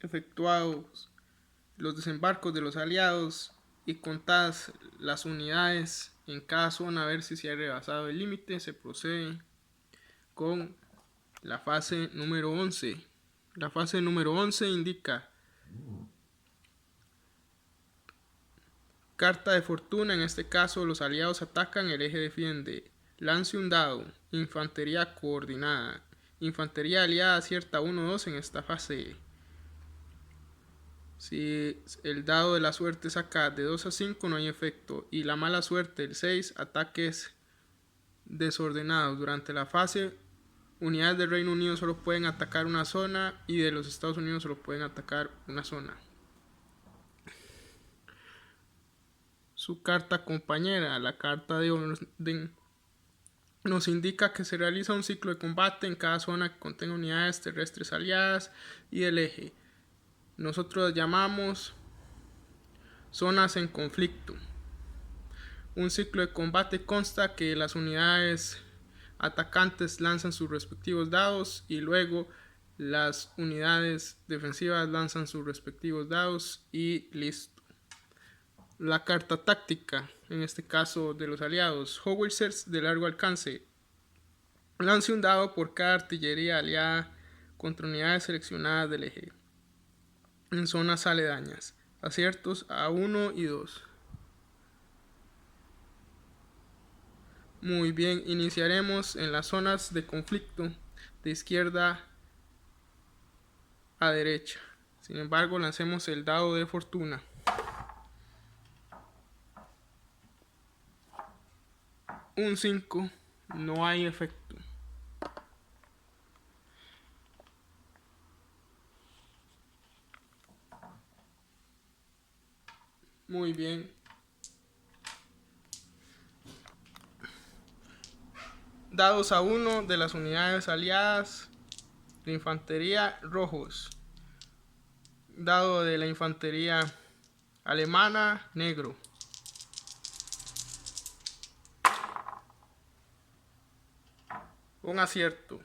efectuados los desembarcos de los aliados y contadas las unidades en cada zona a ver si se ha rebasado el límite, se procede con la fase número 11. La fase número 11 indica carta de fortuna. En este caso los aliados atacan, el eje defiende. Lance un dado. Infantería coordinada. Infantería aliada acierta 1-2 en esta fase. Si el dado de la suerte saca de 2 a 5 no hay efecto. Y la mala suerte, el 6, ataques desordenados. Durante la fase, unidades del Reino Unido solo pueden atacar una zona y de los Estados Unidos solo pueden atacar una zona. Su carta compañera, la carta de orden, nos indica que se realiza un ciclo de combate en cada zona que contenga unidades terrestres aliadas y el eje. Nosotros llamamos zonas en conflicto. Un ciclo de combate consta que las unidades atacantes lanzan sus respectivos dados y luego las unidades defensivas lanzan sus respectivos dados y listo. La carta táctica, en este caso de los aliados, howitzers de largo alcance. Lance un dado por cada artillería aliada contra unidades seleccionadas del eje en zonas aledañas. Aciertos a 1 y 2. Muy bien, iniciaremos en las zonas de conflicto de izquierda a derecha. Sin embargo, lancemos el dado de fortuna. Un 5, no hay efecto. Muy bien. Dados a 1 de las unidades aliadas de infantería rojos. Dado de la infantería alemana negro. Un acierto.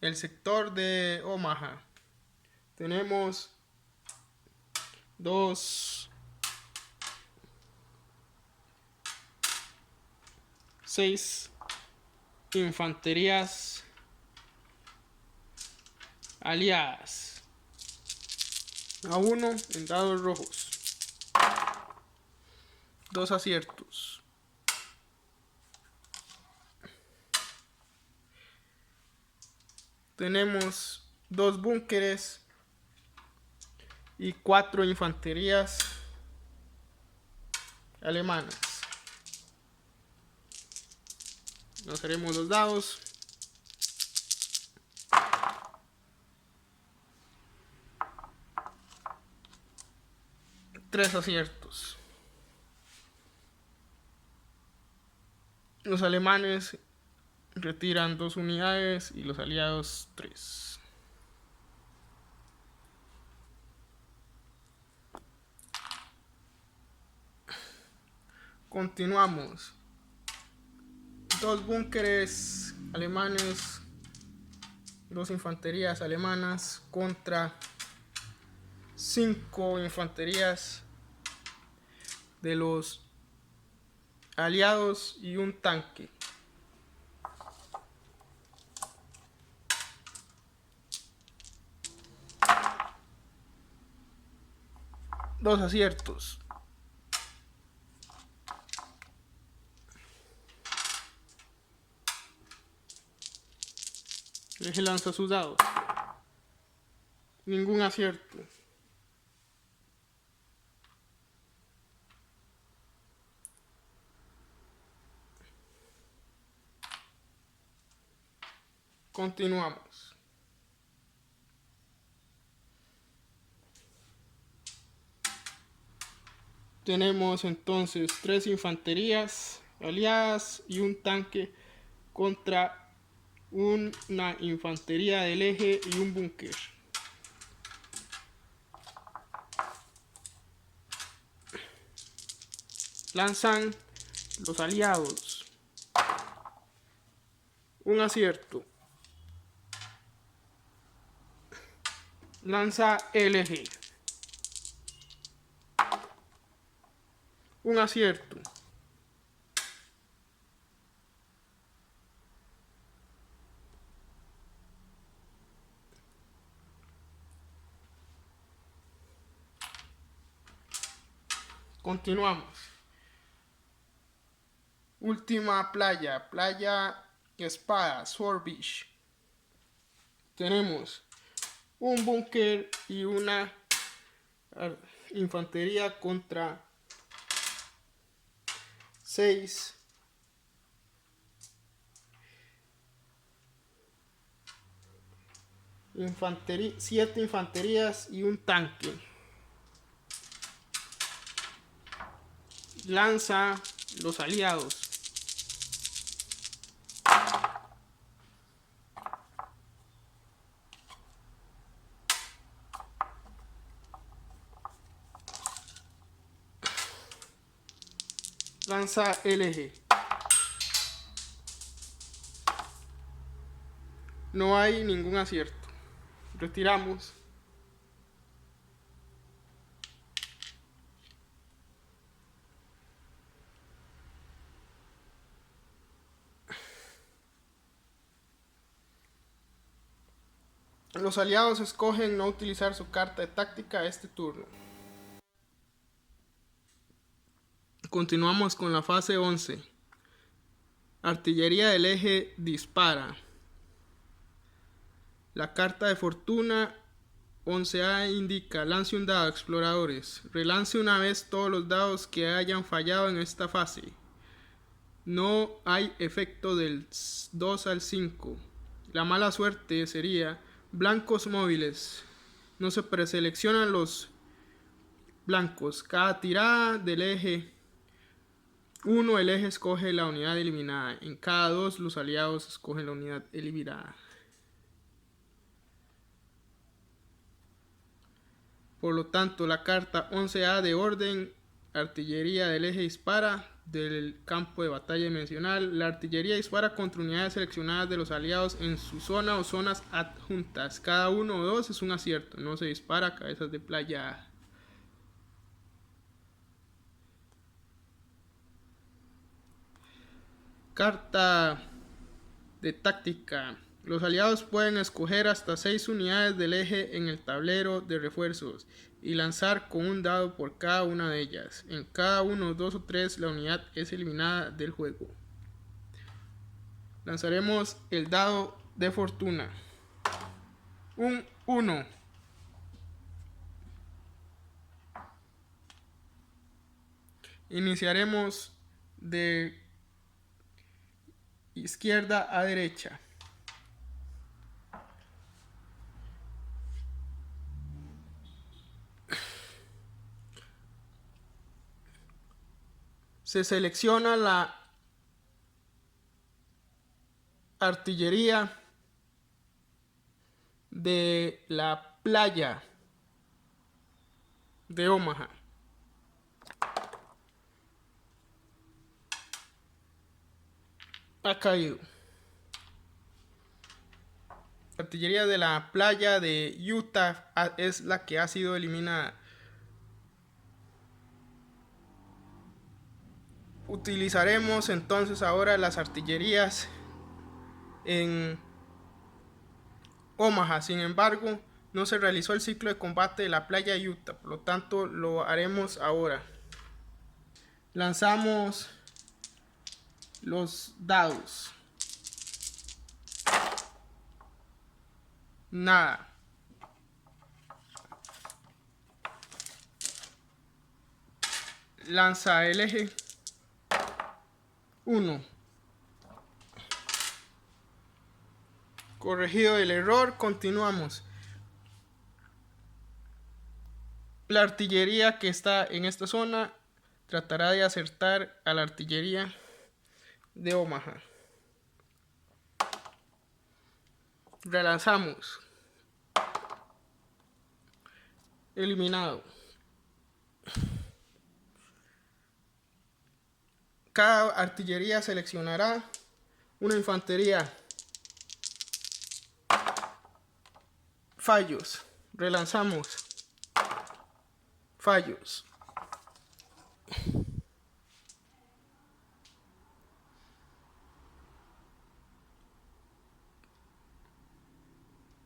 El sector de Omaha. Tenemos 6 infanterías aliadas. A 1 en dados rojos. 2 aciertos. Tenemos 2 búnkeres y 4 infanterías alemanas. Nos haremos los dados. 3 aciertos. Los alemanes retiran 2 unidades y los aliados 3. Continuamos. 2 búnkeres alemanes, 2 infanterías alemanas contra 5 infanterías de los aliados y un tanque. Dos aciertos. El eje lanza sus dados. Ningún acierto. Continuamos. Tenemos entonces 3 infanterías aliadas y un tanque contra una infantería del eje y un búnker. Lanzan los aliados. Un acierto. Lanza LG. Un acierto. Continuamos. Última playa. Playa Espada, Sword Beach. Tenemos un búnker y una infantería contra 6 7 infanterías y un tanque. Lanza los aliados. Lanza LG. No hay ningún acierto. Retiramos. Los aliados escogen no utilizar su carta de táctica este turno. Continuamos con la fase 11. Artillería del eje dispara. La carta de fortuna 11A indica: lance un dado, exploradores. Relance una vez todos los dados que hayan fallado en esta fase. No hay efecto del 2 al 5. La mala suerte sería blancos móviles. No se preseleccionan los blancos. Cada tirada del eje 1, el eje escoge la unidad eliminada. En cada 2, los aliados escogen la unidad eliminada. Por lo tanto, la carta 11A de orden, artillería del eje dispara del campo de batalla dimensional. La artillería dispara contra unidades seleccionadas de los aliados en su zona o zonas adjuntas. Cada 1 o 2 es un acierto. No se dispara a cabezas de playa. Carta de táctica. Los aliados pueden escoger hasta 6 unidades del eje en el tablero de refuerzos y lanzar con un dado por cada una de ellas. En cada 1, 2 o 3 la unidad es eliminada del juego. Lanzaremos el dado de fortuna. Un 1. Iniciaremos de izquierda a derecha. Se selecciona la artillería de la playa de Omaha. Ha caído. La artillería de la playa de Utah es la que ha sido eliminada. Utilizaremos entonces ahora las artillerías en Omaha. Sin embargo, no se realizó el ciclo de combate de la playa de Utah, por lo tanto lo haremos ahora. Lanzamos los dados. Nada. Lanza el eje 1. Corregido el error, continuamos. La artillería que está en esta zona tratará de acertar a la artillería de Omaha. Relanzamos. Eliminado. cada artillería seleccionará una infantería. Fallos. Relanzamos. Fallos.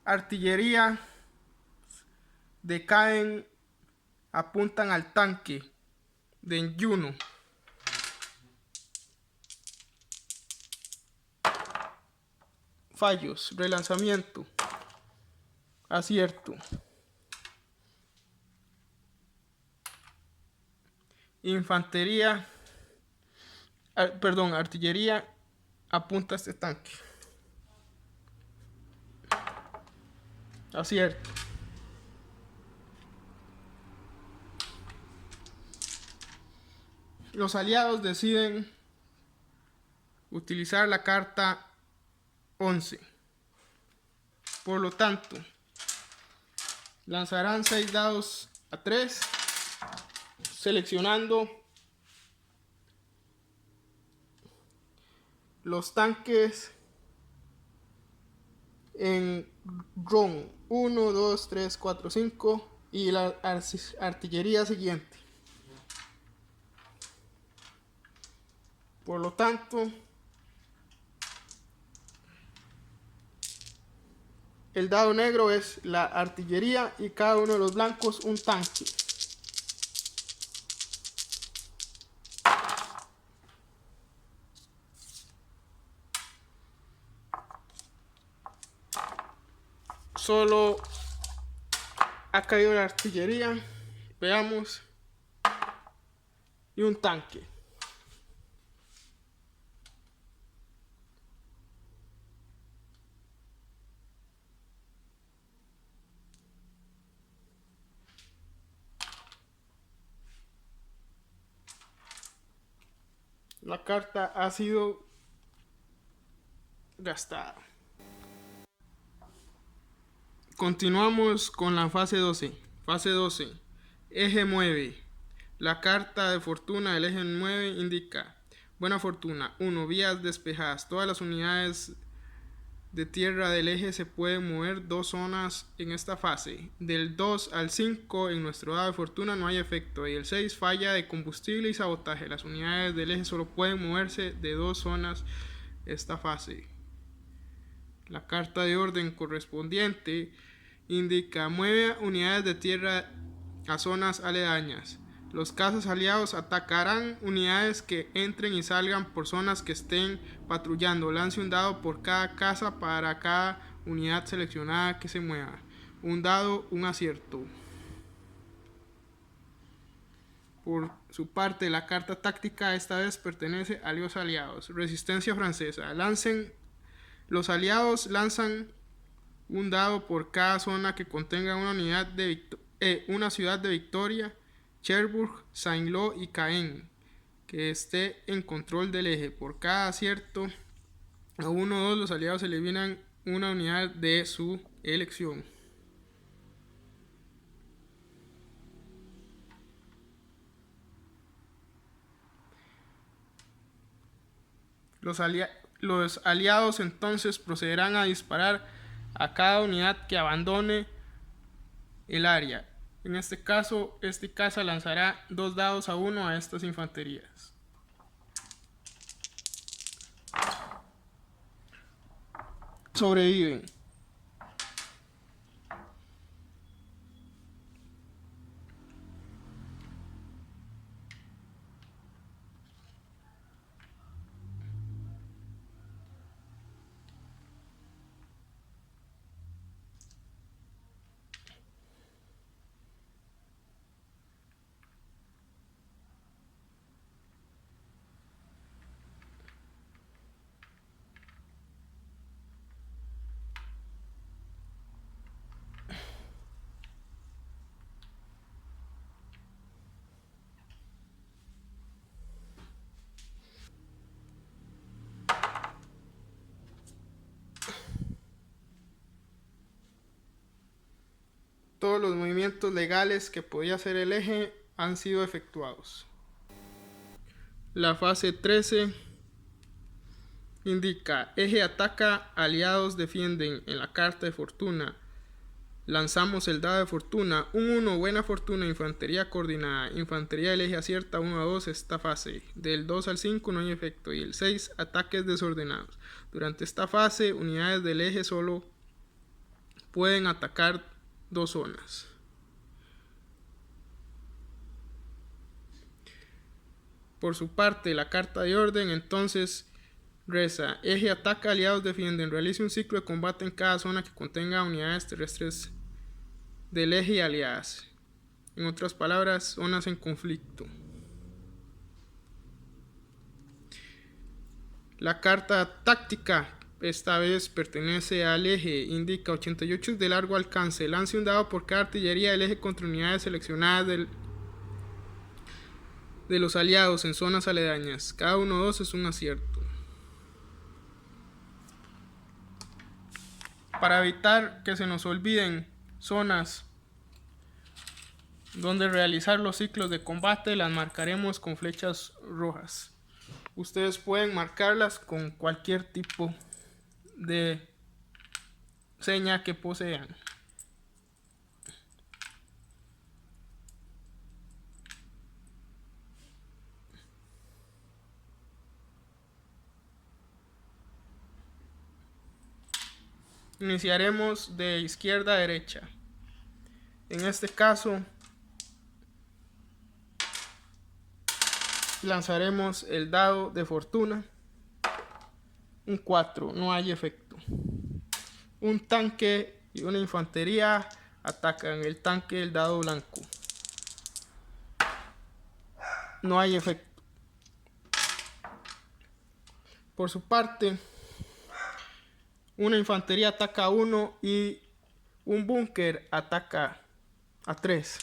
Artillería. Decaen. Apuntan al tanque. De Juno. Fallos. Relanzamiento. Acierto. Infantería. Artillería. Apunta a este tanque. Acierto. Los aliados deciden utilizar la carta 11. Por lo tanto, lanzarán 6 dados a 3, seleccionando los tanques en RON 1, 2, 3, 4, 5 y la artillería siguiente. Por lo tanto, el dado negro es la artillería y cada uno de los blancos un tanque. Solo ha caído la artillería, veamos, y un tanque. La carta ha sido gastada. Continuamos con la fase 12. Fase 12. Eje 9. La carta de fortuna del eje 9 indica: buena fortuna. 1. Vías despejadas. Todas las unidades de tierra del eje se pueden mover 2 zonas en esta fase. Del 2 al 5 en nuestro dado de fortuna no hay efecto. Y el 6, falla de combustible y sabotaje. Las unidades del eje solo pueden moverse de 2 zonas esta fase. La carta de orden correspondiente indica: mueve unidades de tierra a zonas aledañas. Los cazas aliados atacarán unidades que entren y salgan por zonas que estén patrullando. Lance un dado por cada caza para cada unidad seleccionada que se mueva. Un dado, un acierto. Por su parte, la carta táctica esta vez pertenece a los aliados. Resistencia francesa. Los aliados lanzan un dado por cada zona que contenga una unidad una ciudad de Victoria, Cherbourg, Saint-Lô y Caen que esté en control del eje. Por cada acierto a 1 o 2, los aliados eliminan una unidad de su elección. Los aliados entonces procederán a disparar a cada unidad que abandone el área. En este caso, este caza lanzará 2 dados a 1 a estas infanterías. Sobreviven. Todos los movimientos legales que podía hacer el eje han sido efectuados. La fase 13 indica: eje ataca, aliados defienden. En la carta de fortuna lanzamos el dado de fortuna. Un 1, buena fortuna, infantería coordinada. Infantería del eje acierta 1 a 2 esta fase. Del 2 al 5 no hay efecto. Y el 6, ataques desordenados. Durante esta fase, unidades del eje solo pueden atacar 2 zonas. Por su parte, la carta de orden entonces reza: eje ataca, aliados defienden. Realice un ciclo de combate en cada zona que contenga unidades terrestres del eje y aliadas. En otras palabras, zonas en conflicto. La carta táctica esta vez pertenece al eje. Indica 88 de largo alcance. Lance un dado por cada artillería del eje contra unidades seleccionadas de los aliados en zonas aledañas. Cada 1 o 2 es un acierto. Para evitar que se nos olviden zonas donde realizar los ciclos de combate, las marcaremos con flechas rojas. Ustedes pueden marcarlas con cualquier tipo de seña que posean. Iniciaremos de izquierda a derecha. En este caso, lanzaremos el dado de fortuna. Un 4, no hay efecto. Un tanque y una infantería atacan el tanque del dado blanco. No hay efecto. Por su parte, una infantería ataca a 1 y un búnker ataca a 3.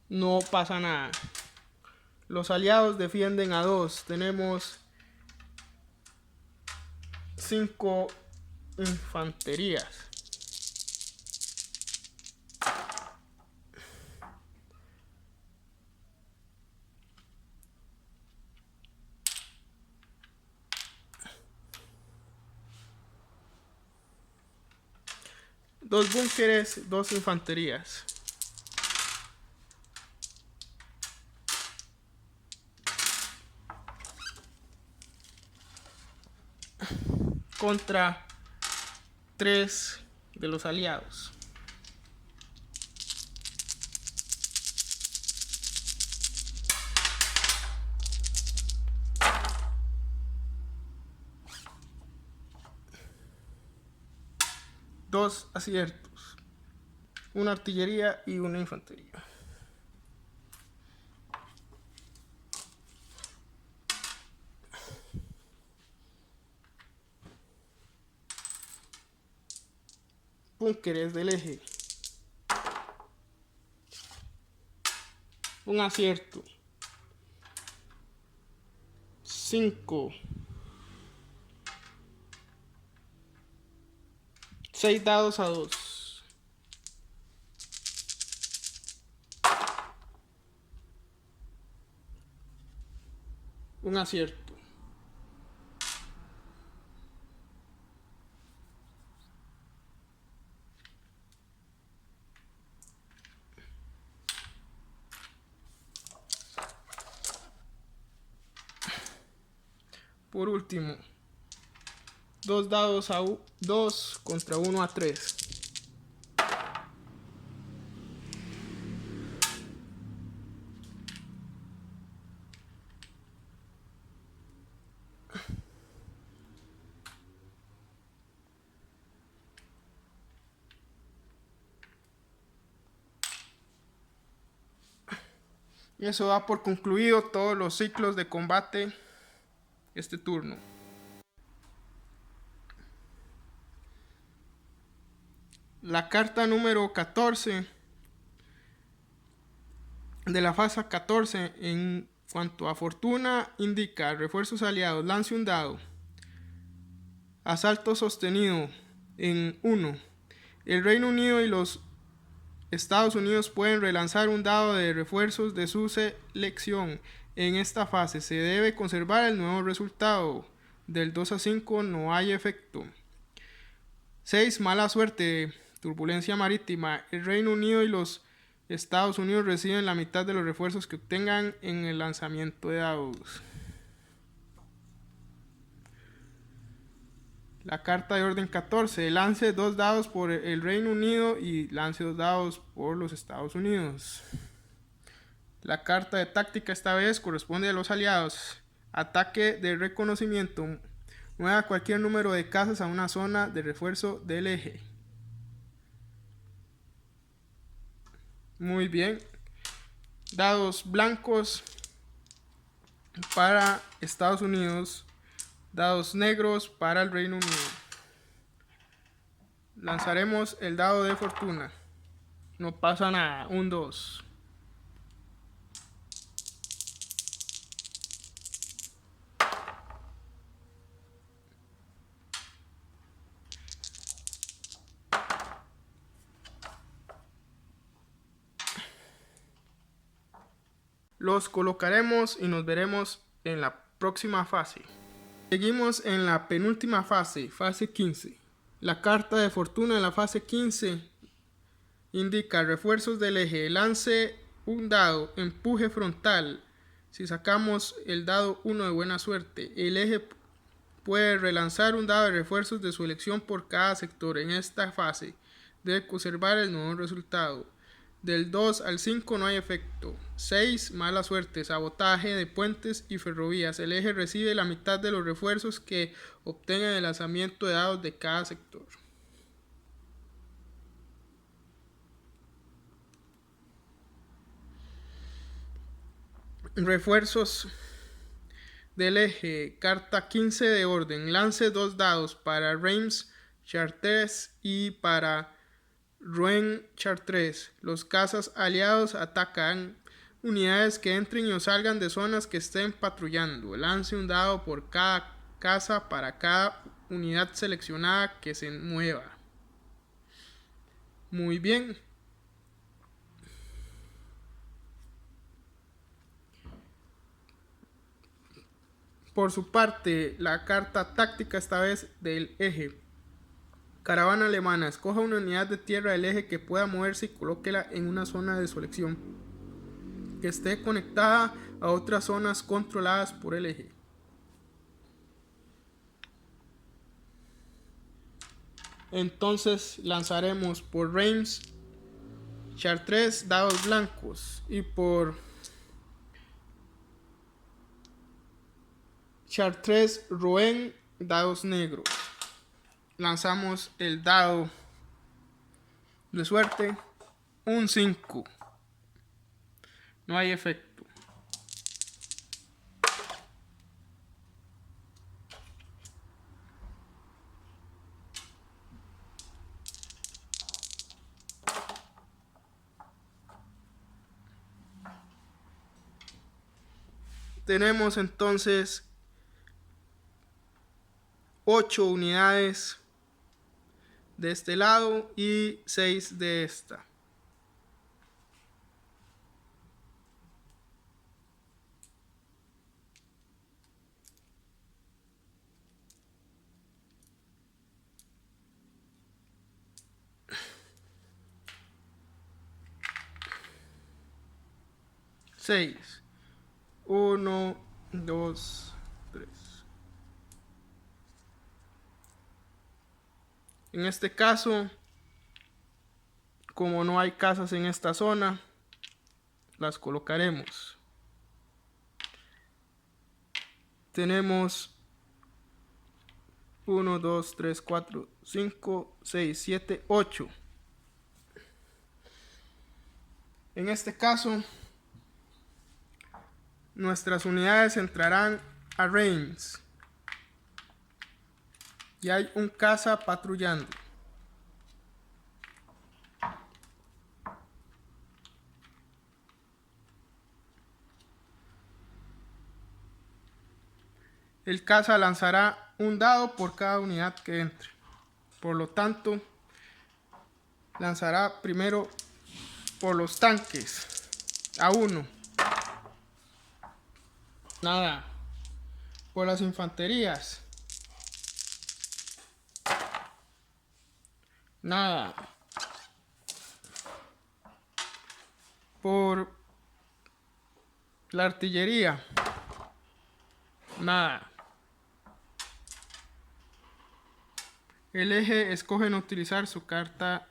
No pasa nada. Los aliados defienden a 2. Tenemos 5 infanterías. Dos búnkeres, 2 infanterías. Contra 3 de los aliados. Dos aciertos. Una artillería y una infantería. Búnkeres del eje. Un acierto. 5. 6 dados a 2. Un acierto. Por último, 2 dados a 2 contra 1 a 3. Y eso da por concluido todos los ciclos de combate este turno. La carta número 14 de la fase 14 en cuanto a fortuna indica: refuerzos aliados, lance un dado. Asalto sostenido en 1. El Reino Unido y los Estados Unidos pueden relanzar un dado de refuerzos de su selección. En esta fase se debe conservar el nuevo resultado. Del 2 a 5 no hay efecto. 6. Mala suerte. Turbulencia marítima. El Reino Unido y los Estados Unidos reciben la mitad de los refuerzos que obtengan en el lanzamiento de dados. La carta de orden 14. Lance 2 dados por el Reino Unido y lance 2 dados por los Estados Unidos. La carta de táctica esta vez corresponde a los aliados. Ataque de reconocimiento. Mueva cualquier número de casas a una zona de refuerzo del eje. Muy bien. Dados blancos para Estados Unidos. Dados negros para el Reino Unido. Lanzaremos el dado de fortuna. No pasa nada. 1, 2. Los colocaremos y nos veremos en la próxima fase. Seguimos en la penúltima fase, fase 15. La carta de fortuna en la fase 15 indica refuerzos del eje. Lance un dado, empuje frontal. Si sacamos el dado 1 de buena suerte, el eje puede relanzar un dado de refuerzos de su elección por cada sector. En esta fase debe conservar el nuevo resultado. Del 2 al 5 no hay efecto. 6. Mala suerte. Sabotaje de puentes y ferrovías. El eje recibe la mitad de los refuerzos que obtenga en el lanzamiento de dados de cada sector. Refuerzos del eje. Carta 15 de orden. Lance 2 dados para Reims Chartres y para Rouen Chartres. Los cazas aliados atacan unidades que entren o salgan de zonas que estén patrullando. Lance un dado por cada caza para cada unidad seleccionada que se mueva. Muy bien. Por su parte, la carta táctica esta vez del eje. Caravana alemana. Escoja una unidad de tierra del eje que pueda moverse y colóquela en una zona de su elección que esté conectada a otras zonas controladas por el eje. Entonces lanzaremos por Reims Chartres dados blancos y por Chartres Rouen dados negros. Lanzamos el dado de suerte, un 5. No hay efecto. Tenemos entonces 8 unidades de este lado y 6 de esta. Seis. 1, 2, 3. En este caso, como no hay casas en esta zona, las colocaremos. Tenemos 1, 2, 3, 4, 5, 6, 7, 8. En este caso, nuestras unidades entrarán a Reims. Y hay un caza patrullando. El caza lanzará un dado por cada unidad que entre. Por lo tanto, lanzará primero Por los tanques. A 1. Nada. Por las infanterías. Nada. Por la artillería. Nada. El eje escoge no utilizar su carta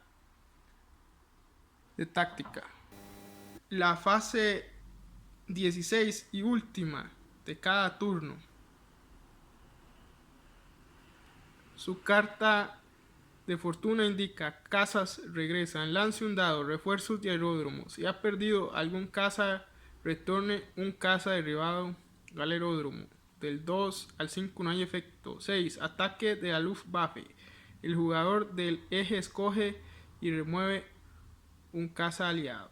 de táctica. La fase 16 y última de cada turno. Su carta de fortuna indica: casas regresan, lance un dado, refuerzos de aeródromo. Si ha perdido algún casa, retorne un casa derribado al aeródromo. Del 2 al 5 no hay efecto. 6. Ataque de la Luftwaffe. El jugador del eje escoge y remueve un casa aliado.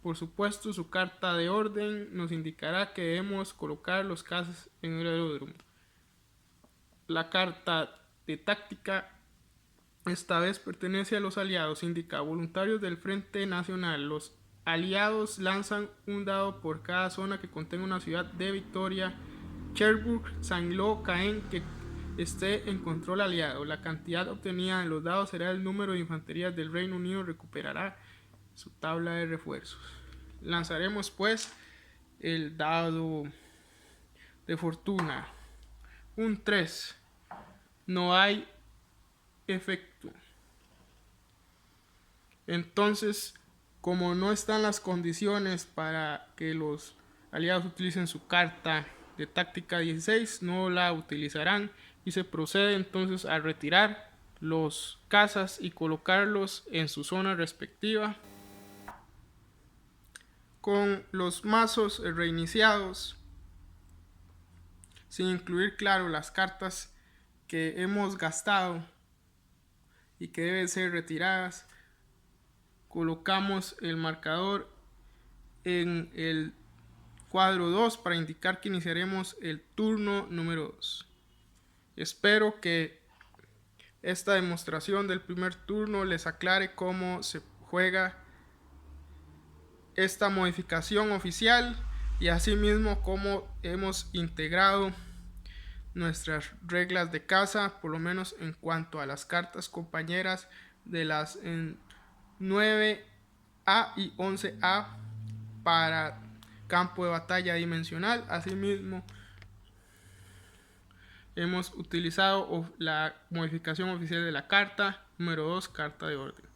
Por supuesto, su carta de orden nos indicará que debemos colocar los casas en el aeródromo. La carta de táctica esta vez pertenece a los aliados. Indica: voluntarios del Frente Nacional. Los aliados lanzan un dado por cada zona que contenga una ciudad de Victoria, Cherbourg, Saint-Lô, Caen que esté en control aliado. La cantidad obtenida en los dados será el número de infanterías del Reino Unido. Recuperará su tabla de refuerzos. Lanzaremos pues el dado de fortuna. Un 3. No hay efecto. Entonces, como no están las condiciones para que los aliados utilicen su carta de táctica 16, no la utilizarán y se procede entonces a retirar los casas y colocarlos en su zona respectiva. Con los mazos reiniciados, sin incluir, claro, las cartas que hemos gastado y que deben ser retiradas, colocamos el marcador en el cuadro 2 para indicar que iniciaremos el turno número 2. Espero que esta demostración del primer turno les aclare cómo se juega esta modificación oficial y asimismo cómo hemos integrado nuestras reglas de caza, por lo menos en cuanto a las cartas compañeras de las 9A y 11A para campo de batalla dimensional. Asimismo, hemos utilizado la modificación oficial de la carta número 2, carta de orden.